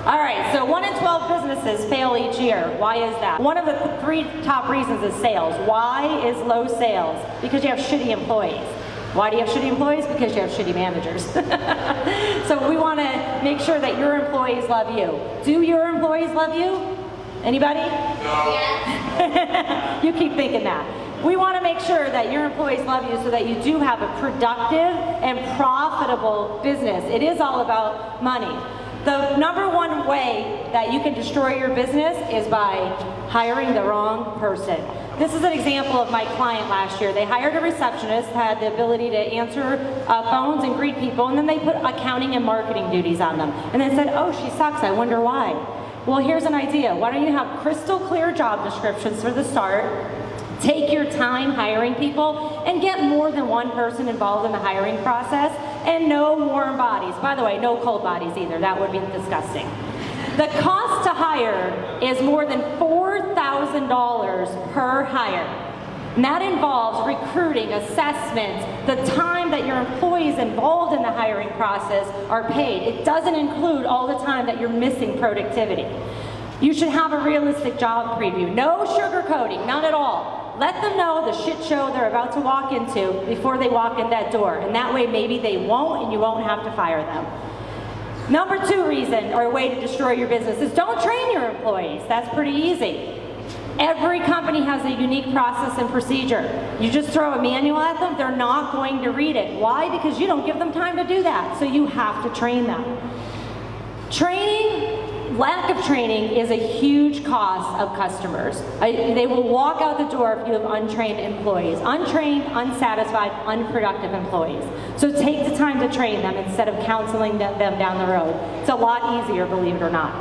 All right, so 1 in 12 businesses fail each year. Why is that? One of the 3 top reasons is sales. Why is low sales? Because you have shitty employees. Why do you have shitty employees? Because you have shitty managers. So we want to make sure that your employees love you. Do your employees love you? Anybody? No. Yes. You keep thinking that. We want to make sure that your employees love you so that you do have a productive and profitable business. It is all about money. The #1 way that you can destroy your business is by hiring the wrong person. This is an example of my client last year. They hired a receptionist, had the ability to answer phones and greet people, and then they put accounting and marketing duties on them. And they said, oh, she sucks, I wonder why. Well, here's an idea. Why don't you have crystal clear job descriptions for the start, take your time hiring people, and get more than one person involved in the hiring process, and no warm bodies. By the way, no cold bodies either. That would be disgusting. The cost to hire is more than $4,000 per hire. And that involves recruiting, assessments, the time that your employees involved in the hiring process are paid. It doesn't include all the time that you're missing productivity. You should have a realistic job preview. No sugarcoating, none at all. Let them know the shit show they're about to walk into before they walk in that door. And that way maybe they won't and you won't have to fire them. #2 reason or way to destroy your business is don't train your employees. That's pretty easy. Every company has a unique process and procedure. You just throw a manual at them, they're not going to read it. Why? Because you don't give them time to do that. So you have to train them. Lack of training is a huge cost of customers. They will walk out the door if you have untrained employees. Untrained, unsatisfied, unproductive employees. So take the time to train them instead of counseling them down the road. It's a lot easier, believe it or not.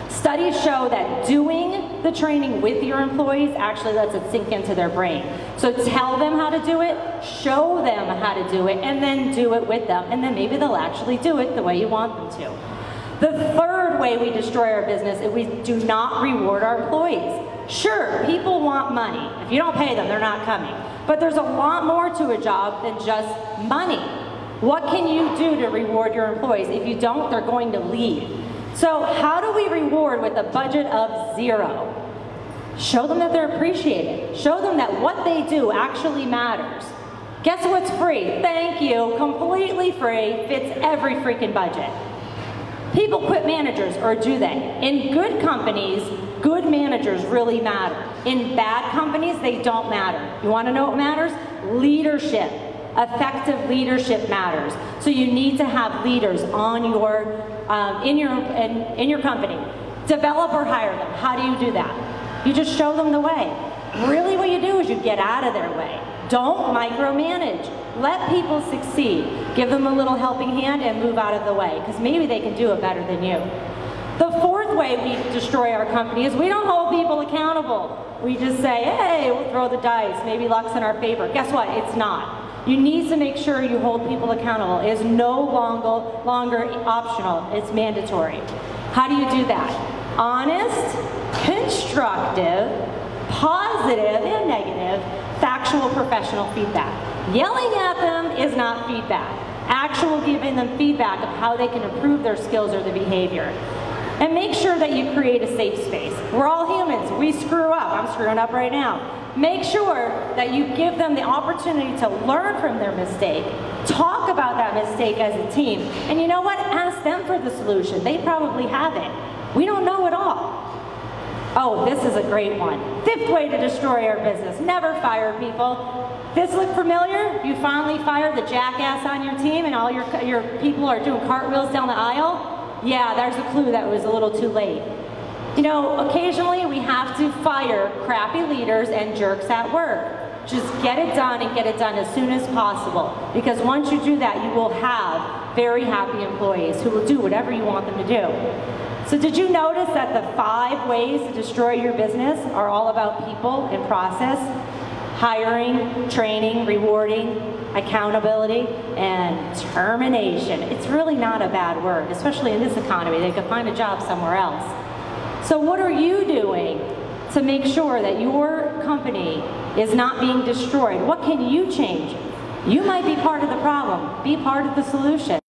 Studies show that doing the training with your employees actually lets it sink into their brain. So tell them how to do it, show them how to do it, and then do it with them. And then maybe they'll actually do it the way you want them to. The 3rd way we destroy our business is we do not reward our employees. Sure, people want money. If you don't pay them, they're not coming. But there's a lot more to a job than just money. What can you do to reward your employees? If you don't, they're going to leave. So how do we reward with a budget of 0? Show them that they're appreciated. Show them that what they do actually matters. Guess what's free? Thank you, completely free, fits every freaking budget. People quit managers, or do they? In good companies, good managers really matter. In bad companies, they don't matter. You want to know what matters? Leadership. Effective leadership matters. So you need to have leaders on your, in your company. Develop or hire them. How do you do that? You just show them the way. Really what you do is you get out of their way. Don't micromanage. Let people succeed. Give them a little helping hand and move out of the way, because maybe they can do it better than you. The 4th way we destroy our company is we don't hold people accountable. We just say, hey, we'll throw the dice. Maybe luck's in our favor. Guess what? It's not. You need to make sure you hold people accountable. It is no longer optional. It's mandatory. How do you do that? Honest, constructive, positive, and negative, factual professional feedback. Yelling at them is not feedback. Actual giving them feedback of how they can improve their skills or their behavior. And make sure that you create a safe space. We're all humans. We screw up. I'm screwing up right now. Make sure that you give them the opportunity to learn from their mistake. Talk about that mistake as a team. And you know what? Ask them for the solution. They probably have it. We don't know it all. Oh, this is a great one. 5th way to destroy our business. Never fire people. This look familiar? You finally fired the jackass on your team and all your people are doing cartwheels down the aisle? Yeah, there's a clue that it was a little too late. You know, occasionally we have to fire crappy leaders and jerks at work. Just get it done and get it done as soon as possible. Because once you do that, you will have very happy employees who will do whatever you want them to do. So did you notice that the 5 ways to destroy your business are all about people and process? Hiring, training, rewarding, accountability, and termination. It's really not a bad word, especially in this economy. They could find a job somewhere else. So what are you doing to make sure that your company is not being destroyed? What can you change? You might be part of the problem. Be part of the solution.